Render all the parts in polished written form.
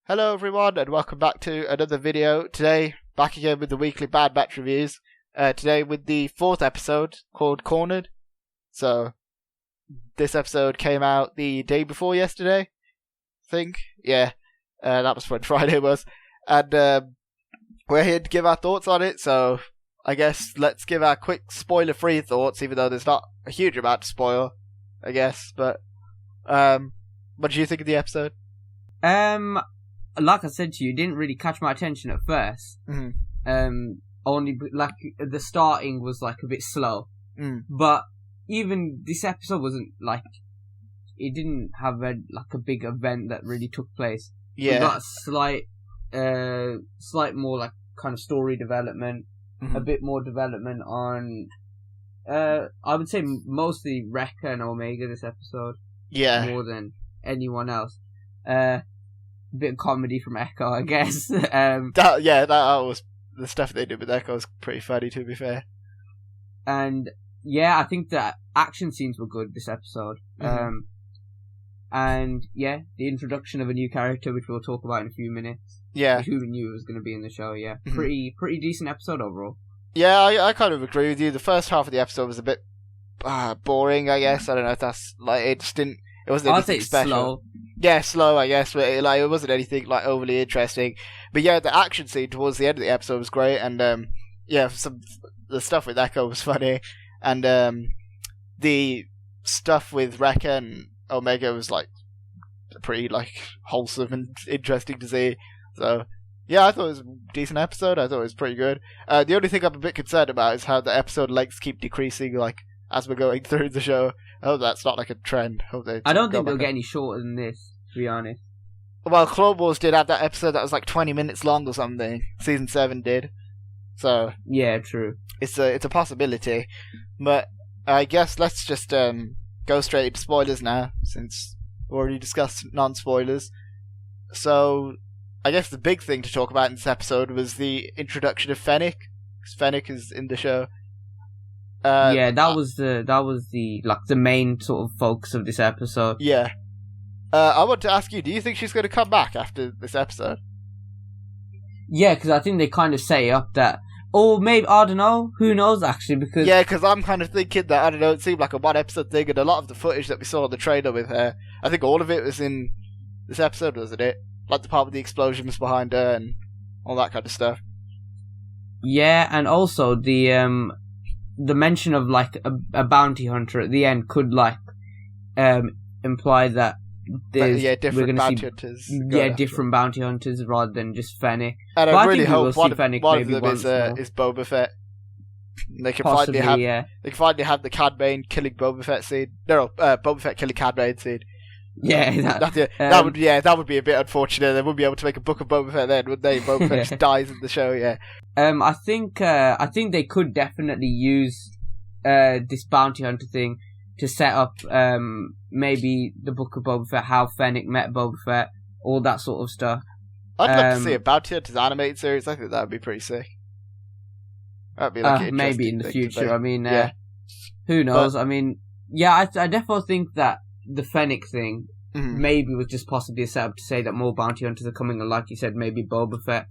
Hello everyone and welcome back to another video. Today, back again with the weekly Bad Batch reviews. Today with the 4th episode called Cornered. So, this episode came out the day before yesterday, I think. Yeah, that was when Friday was. And we're here to give our thoughts on it, so I guess let's give our quick spoiler-free thoughts, even though there's not a huge amount to spoil, I guess. But, what did you think of the episode? Like I said to you, it didn't really catch my attention at first. Mm-hmm. Only like the starting was like a bit slow. But even this episode wasn't like, it didn't have a big event that really took place. Yeah. We got a slight more like kind of story development, a bit more development on, I would say mostly Wrecker and Omega this episode. Yeah. More than anyone else. Bit of comedy from Echo, I guess. That was the stuff they did with Echo was pretty funny, to be fair. And yeah, I think the action scenes were good this episode. And yeah, the introduction of a new character, which we'll talk about in a few minutes. Yeah, who we knew was going to be in the show. Yeah, pretty decent episode overall. Yeah, I kind of agree with you. The first half of the episode was a bit boring, I guess. I don't know if that's like it just didn't. It wasn't anything special. Slow. Yeah, slow, I guess, but it wasn't anything like overly interesting. But yeah, the action scene towards the end of the episode was great, and the stuff with Echo was funny, and the stuff with Wrecker and Omega was like pretty like wholesome and interesting to see. So yeah, I thought it was a decent episode. I thought it was pretty good. The only thing I'm a bit concerned about is how the episode lengths keep decreasing, like as we're going through the show. I hope that's not like a trend. I don't think they'll get any shorter than this, to be honest. Well, Clone Wars did have that episode that was like 20 minutes long or something. Season 7 did. So yeah, true. It's a possibility. But I guess let's just go straight into spoilers now, since we already discussed non-spoilers. So I guess the big thing to talk about in this episode was the introduction of Fennec. Because Fennec is in the show. Yeah, that was the like the main sort of focus of this episode. Yeah. I want to ask you, do you think she's going to come back after this episode? Yeah, because I think they kind of say up that, or maybe, I don't know, who knows actually, because... Yeah, because I'm kind of thinking that, I don't know, it seemed like a one-episode thing, and a lot of the footage that we saw in the trailer with her, I think all of it was in this episode, wasn't it? Like the part with the explosions behind her and all that kind of stuff. Yeah, and also the mention of like a bounty hunter at the end could like imply that different bounty hunters. Yeah, different bounty hunters rather than just Fennec. And but I really hope one of them is is Boba Fett. They can possibly finally have the Cad Bane killing Boba Fett scene. No, Boba Fett killing Cad Bane scene. Yeah, that would be a bit unfortunate. They wouldn't be able to make a book of Boba Fett then, would they? Boba Fett just dies in the show. Yeah. I think they could definitely use this bounty hunter thing to set up maybe the book of Boba Fett, how Fennec met Boba Fett, all that sort of stuff. I'd love to see a bounty hunters animated series. I think that would be pretty sick. That'd be like maybe in the future. I mean, who knows? But, I mean, yeah, I definitely think that the Fennec thing maybe was just possibly a setup to say that more bounty hunters are coming, and like you said, maybe Boba Fett.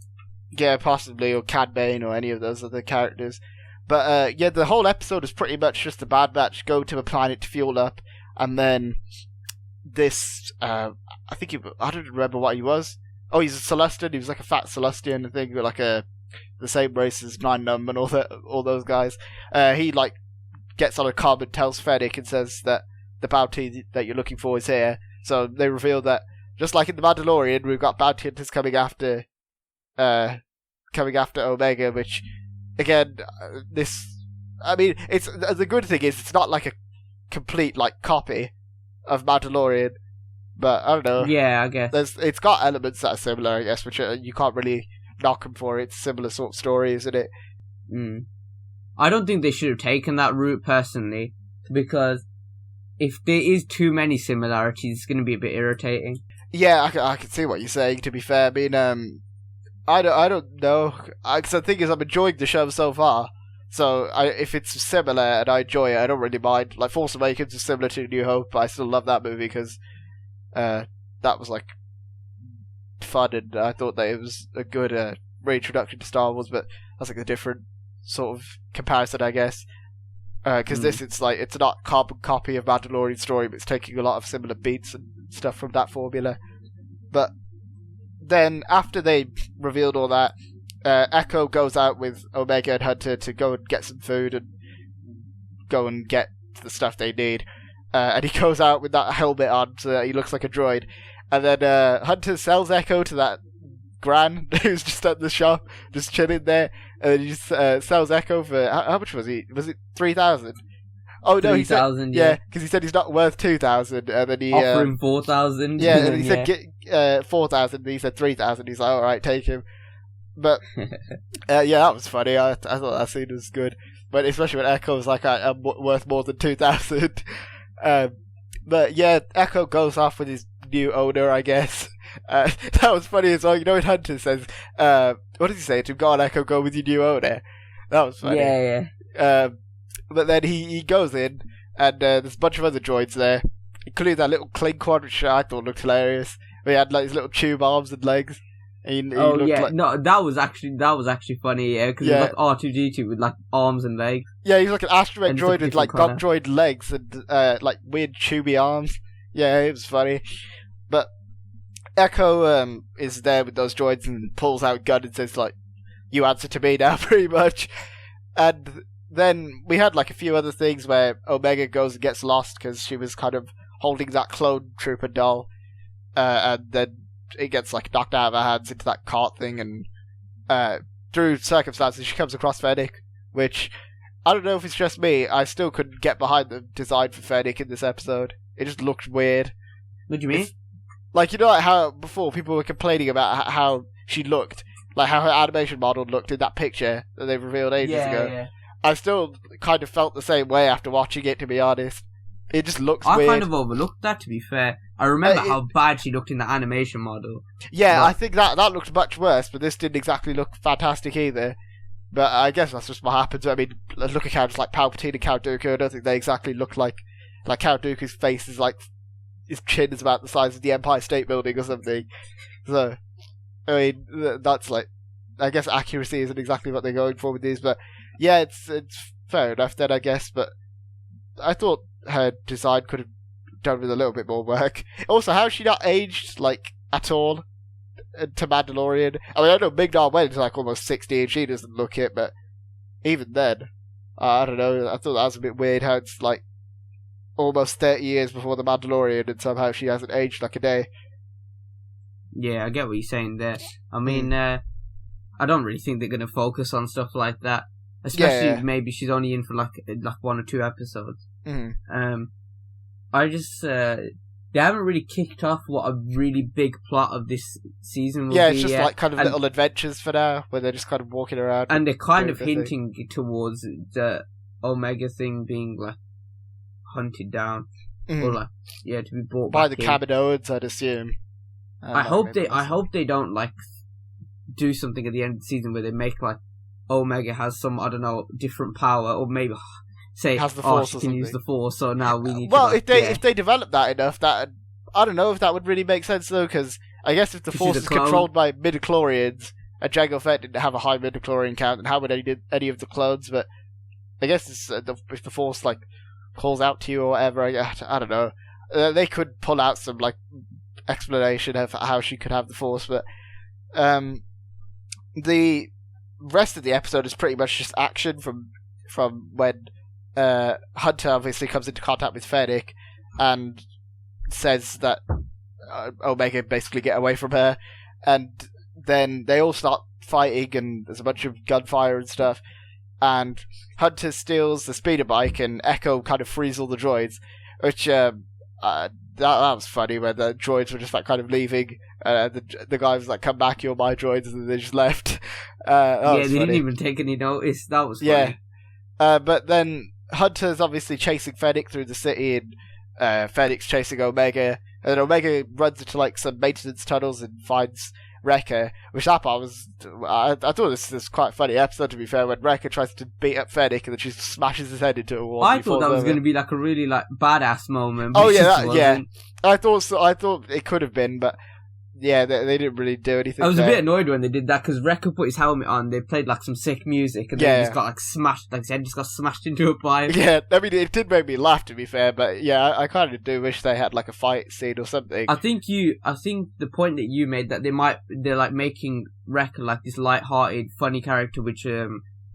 Yeah, possibly, or Cad Bane, or any of those other characters. But yeah, the whole episode is pretty much just the Bad Batch go to a planet to fuel up, and then this, I don't remember what he was. Oh, he's a Celestian. He was like a fat Celestian, I think, like the same race as Nine Numb and all those guys. He like gets on a comm and tells Fennec and says that the bounty that you're looking for is here. So they reveal that, just like in The Mandalorian, we've got bounty hunters coming after Omega, which, again, it's the good thing is it's not like a complete like copy of Mandalorian, but I don't know. Yeah, I guess it's got elements that are similar, I guess, which you can't really knock them for. It's a similar sort of story, isn't it? I don't think they should have taken that route personally, because if there is too many similarities, it's going to be a bit irritating. Yeah, I can see what you're saying, to be fair. I mean, I don't know. Because the thing is, I'm enjoying the show so far. So if it's similar and I enjoy it, I don't really mind. Like, Force Awakens is similar to New Hope, but I still love that movie because that was like fun, and I thought that it was a good reintroduction to Star Wars. But that's like a different sort of comparison, I guess. Because this, it's not carbon copy of Mandalorian story, but it's taking a lot of similar beats and stuff from that formula. But then after they revealed all that, Echo goes out with Omega and Hunter to go and get some food and go and get the stuff they need. And he goes out with that helmet on so that he looks like a droid. And then Hunter sells Echo to that Gran who's just at the shop, just chilling there. And he just sells Echo for how much was he? Was it 3,000? Oh no, 3,000. Yeah, because he said he's not worth 2,000, and then he offer him 4,000. Yeah, and he said get 4,000. And he said 3,000. He's like, all right, take him. But yeah, that was funny. I thought that scene was good, but especially when Echo was like, I'm worth more than 2,000. But yeah, Echo goes off with his new owner, I guess. That was funny as well. You know, when Hunter says, what does he say to him? Go on, Echo, go with your new owner. That was funny. Yeah. But then he goes in, and there's a bunch of other droids there, including that little Clink one, which I thought looked hilarious. He had like his little tube arms and legs. No, that was actually funny. Yeah, because it was like R2D2 with like arms and legs. Yeah, he's like an astromech droid with like gun droid legs and like weird tubey arms. Yeah, it was funny. But Echo is there with those droids and pulls out a gun and says like, "You answer to me now," pretty much. And then we had like a few other things where Omega goes and gets lost because she was kind of holding that clone trooper doll, and then it gets like knocked out of her hands into that cart thing, and through circumstances she comes across Fennec, which I don't know if it's just me, I still couldn't get behind the design for Fennec in this episode. It just looked weird. What do you mean? Like, you know, like how before people were complaining about how she looked, like how her animation model looked in that picture that they revealed ages ago. Yeah. I still kind of felt the same way after watching it, to be honest. It just looks weird. I kind of overlooked that, to be fair. I remember how bad she looked in the animation model. Yeah, but I think that looked much worse, but this didn't exactly look fantastic either. But I guess that's just what happens. I mean, look at characters like Palpatine and Count Dooku. I don't think they exactly look like Count Dooku's face is like, his chin is about the size of the Empire State Building or something. So, I mean, that's like, I guess accuracy isn't exactly what they're going for with these, but yeah, it's fair enough then, I guess. But I thought her design could have done with a little bit more work. Also, how has she not aged like at all to Mandalorian? I mean, I know Ming-Na Wen's like almost 60 and she doesn't look it, but even then, I don't know. I thought that was a bit weird how it's like almost 30 years before the Mandalorian and somehow she hasn't aged like a day. Yeah, I get what you're saying there. I mean, I don't really think they're going to focus on stuff like that. Especially if maybe she's only in for like 1 or 2 episodes. I just they haven't really kicked off what a really big plot of this season will be. Yeah, it's just like kind of little adventures for now, where they're just kind of walking around. And they're kind of hinting towards the Omega thing being like hunted down, or like to be brought by back the Kaminoans, I'd assume. I hope they don't like do something at the end of the season where they make like Omega has some, I don't know, different power, or maybe say she can use the Force, so now we need to if they develop that enough, that I don't know if that would really make sense though, because I guess if the Force is controlled by midichlorians and Jango Fett didn't have a high midichlorian count, then how would any of the clones? But I guess it's, if the Force like calls out to you or whatever, I don't know. They could pull out some like explanation of how she could have the Force, but the rest of the episode is pretty much just action from when Hunter obviously comes into contact with Fennec and says that Omega basically get away from her, and then they all start fighting and there's a bunch of gunfire and stuff, and Hunter steals the speeder bike and Echo kind of frees all the droids, which that was funny when the droids were just like kind of leaving. The guy was like, "Come back, you're my droids," and they just left. They didn't even take any notice. That was funny. Yeah, but then Hunter's obviously chasing Fennec through the city, and Fennec's chasing Omega, and then Omega runs into like some maintenance tunnels and finds Wrecker, which that part was... I thought this was quite a funny episode, to be fair, when Wrecker tries to beat up Fennec and then she smashes his head into a wall. I thought that was going to be like a really like badass moment. Oh yeah, yeah. I thought it could have been, but yeah, they didn't really do anything. I was there. a bit annoyed when they did that because Rekka put his helmet on. They played like some sick music, and then he just got like smashed. Like his head just got smashed into a pipe. Yeah, I mean, it did make me laugh, to be fair, but yeah, I kind of do wish they had like a fight scene or something. I think the point that you made that they're like making Rekka like this light-hearted, funny character, which a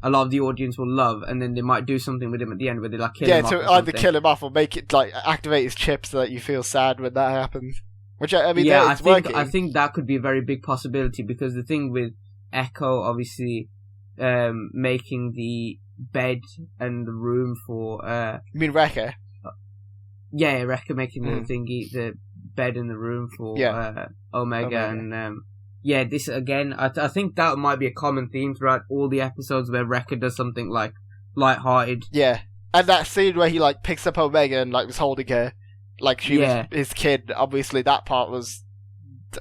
lot of the audience will love, and then they might do something with him at the end where they like kill him off. Yeah, to either kill him off or make it like activate his chip so that you feel sad when that happens. Which I mean, yeah, it's working. I think that could be a very big possibility because the thing with Echo, obviously, making the bed and the room for You mean Rekka? Yeah, Rekka making the bed in the room for Omega, and this again, I think that might be a common theme throughout all the episodes where Rekka does something like light-hearted. Yeah, and that scene where he like picks up Omega and like was holding her, like she was his kid. Obviously, that part was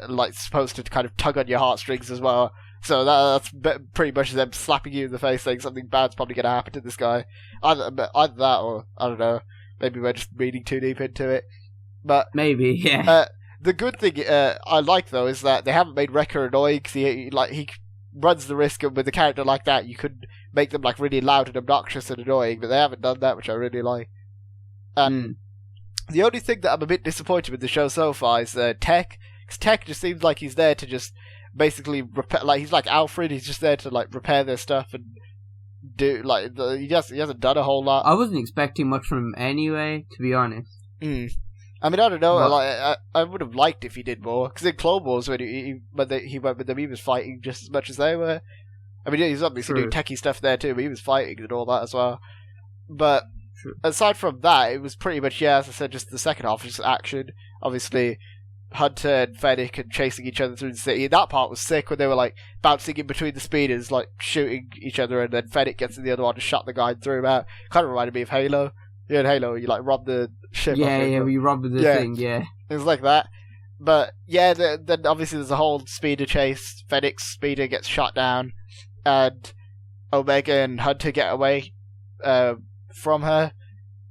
like supposed to kind of tug on your heartstrings as well. So that's pretty much them slapping you in the face, saying something bad's probably going to happen to this guy. Either that, or I don't know. Maybe we're just reading too deep into it. But maybe, yeah. The good thing I like though is that they haven't made Rekka annoying. Cause he runs the risk of with a character like that you could make them like really loud and obnoxious and annoying, but they haven't done that, which I really like. And the only thing that I'm a bit disappointed with the show so far is Tech. Because Tech just seems like he's there to just basically repair. Like he's like Alfred. He's just there to like repair their stuff and do like he hasn't done a whole lot. I wasn't expecting much from him anyway, to be honest. I mean, I don't know. Like, I would have liked if he did more. Because in Clone Wars, when he went with them, he was fighting just as much as they were. I mean, he's obviously doing techie stuff there too, but he was fighting and all that as well. But aside from that, it was pretty much, as I said, just the second half was just action. Obviously, Hunter and Fennec and chasing each other through the city. That part was sick when they were like bouncing in between the speeders, like shooting each other, and then Fennec gets in the other one to shut the guy and threw him out. Kind of reminded me of Halo. Yeah, in Halo, you like rob the ship. We rob the thing. Yeah, it was like that. But yeah, then obviously there's a whole speeder chase. Fennec's speeder gets shot down, and Omega and Hunter get away from her.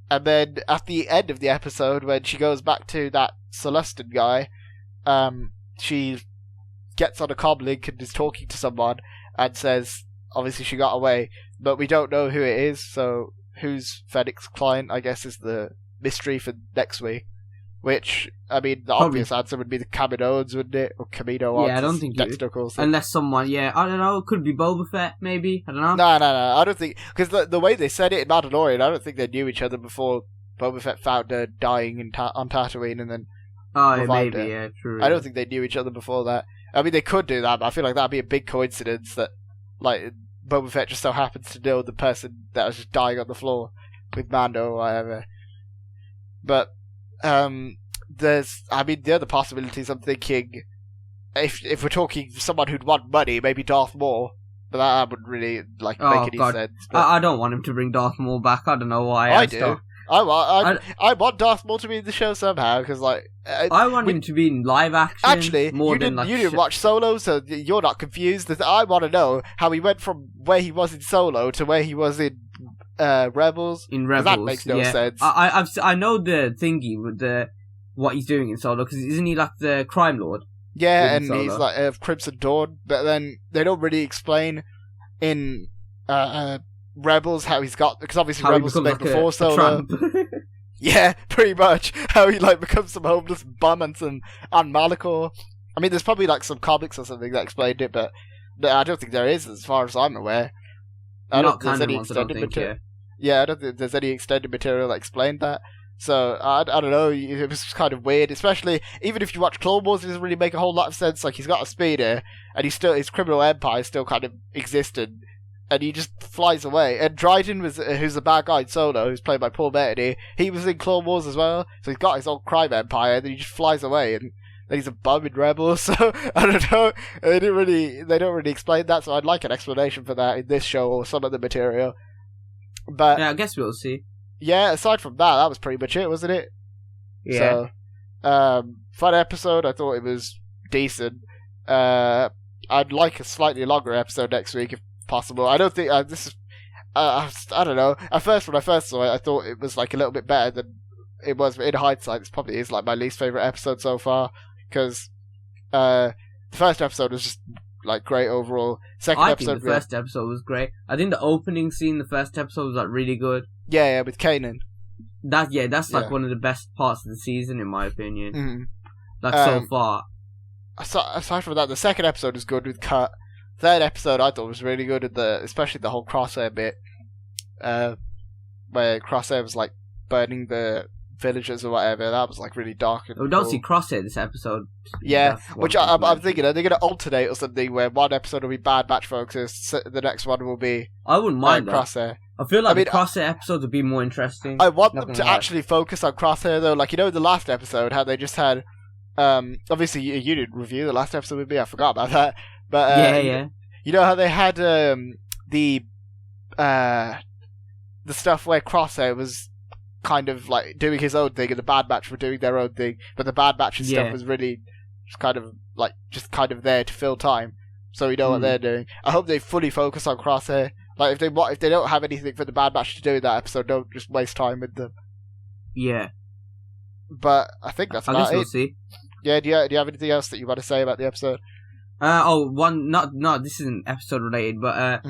And then at the end of the episode, when she goes back to that Celestin guy, she gets on a comm link and is talking to someone and says, obviously she got away, but we don't know who it is, so who's Fennec's client, I guess, is the mystery for next week. Which, I mean, the obvious answer would be the Kaminoans, wouldn't it? Or Kamino. Yeah, I don't think Dexter calls unless someone, I don't know, it could be Boba Fett, maybe, I don't know. No, I don't think, because the way they said it in Mandalorian, I don't think they knew each other before Boba Fett found her dying on Tatooine and then maybe, yeah, true. I don't think they knew each other before that. I mean, they could do that, but I feel like that'd be a big coincidence that, like, Boba Fett just so happens to know the person that was just dying on the floor with Mando or whatever. But, there's, I mean, the other possibilities I'm thinking, if we're talking someone who'd want money, maybe Darth Maul, but that wouldn't really, make any sense. But I don't want him to bring Darth Maul back, I don't know why. I do. I want Darth Maul to be in the show somehow, because, I want him to be in live action. Actually, you didn't watch Solo, so you're not confused. I want to know how he went from where he was in Solo to where he was in Rebels. In Rebels, that makes no sense. I know the thingy with what he's doing in Solo, because isn't he like the crime lord? Yeah, and he's like Crimson Dawn, but then they don't really explain in Rebels how he's got, because obviously Rebels was made before Solo. Yeah, pretty much. How he becomes some homeless bum on Malachor. I mean, there's probably some comics or something that explained it, but I don't think there is, as far as I'm aware. I don't think there's any extended material. Yeah, I don't think there's any extended material that explained that. So I don't know. It was kind of weird, especially even if you watch Clone Wars, it doesn't really make a whole lot of sense. Like, he's got a speeder, and his criminal empire still kind of existed. And he just flies away. And Dryden who's the bad guy in Solo, who's played by Paul Bettany, he was in Clone Wars as well. So he's got his own crime empire, and then he just flies away, and then he's a bum in Rebels. So I don't know. They don't really explain that. So I'd like an explanation for that in this show or some other material. But yeah, I guess we'll see. Yeah, aside from that was pretty much it, wasn't it? Yeah. So, fun episode. I thought it was decent. I'd like a slightly longer episode next week if possible. I don't think this is. I don't know. At first, when I first saw it, I thought it was a little bit better than it was. But in hindsight, this probably is my least favorite episode so far, because The first episode was just like great overall. Second I episode, think the first episode was great. I think the opening scene, the first episode was like really good. yeah, with Kanan. That's like Yeah. one of the best parts of the season, in my opinion. Mm. Like so Um, far. Aside from that, the second episode was good with Cut. Third episode I thought was really good, especially the whole Crosshair bit, where Crosshair was like burning the villagers or whatever. That was like really dark. And We don't cool. see Crosshair this episode. Yeah, That's one which thing to I'm thinking, are they going to alternate or something where one episode will be Bad Batch focused, the next one will be I wouldn't mind that. Crosshair? I feel like I mean, the Crosshair episodes would be more interesting. I want Not them gonna to lie. actually focus on Crosshair though. Like, the last episode, how they just had. Obviously, you didn't review the last episode with me. I forgot about that. But yeah. you know how they had the stuff where Crosshair was kind of like doing his own thing, and the Bad Batch were doing their own thing, but the Bad Batch's Yeah. stuff was really just kind of there to fill time, so we know what they're doing. I hope they fully focus on Crosshair. Like, if they don't have anything for the Bad Batch to do in that episode, don't just waste time with them. Yeah. But I think that's I about guess we'll it. see. Yeah, do you have anything else that you want to say about the episode? This isn't episode related, but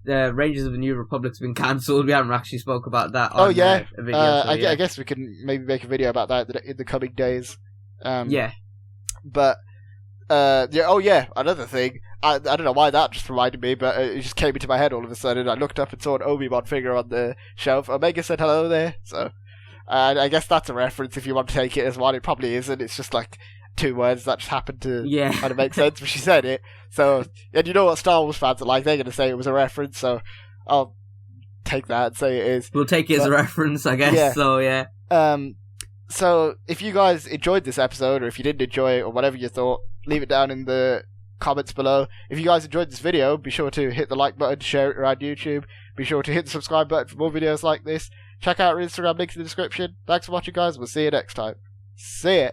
the Rangers of the New Republic's been cancelled. We haven't actually spoke about that. Oh on, yeah, a video, so, I guess we can maybe make a video about that in the coming days. Yeah. But another thing. I don't know why that just reminded me, but it just came into my head all of a sudden. I looked up and saw an Obi-Wan figure on the shelf. Omega said hello there, so I guess that's a reference if you want to take it as one. It probably isn't. It's just like two words that just happened to kind of make sense, but she said it. So, and you know what Star Wars fans are like. They're going to say it was a reference, so I'll take that and say it is. We'll take it as a reference, I guess. Yeah. So, yeah. So, if you guys enjoyed this episode, or if you didn't enjoy it, or whatever you thought, leave it down in the comments below. If you guys enjoyed this video, be sure to hit the like button, share it around YouTube. Be sure to hit the subscribe button for more videos like this. Check out our Instagram links in the description. Thanks for watching, guys. We'll see you next time. See ya.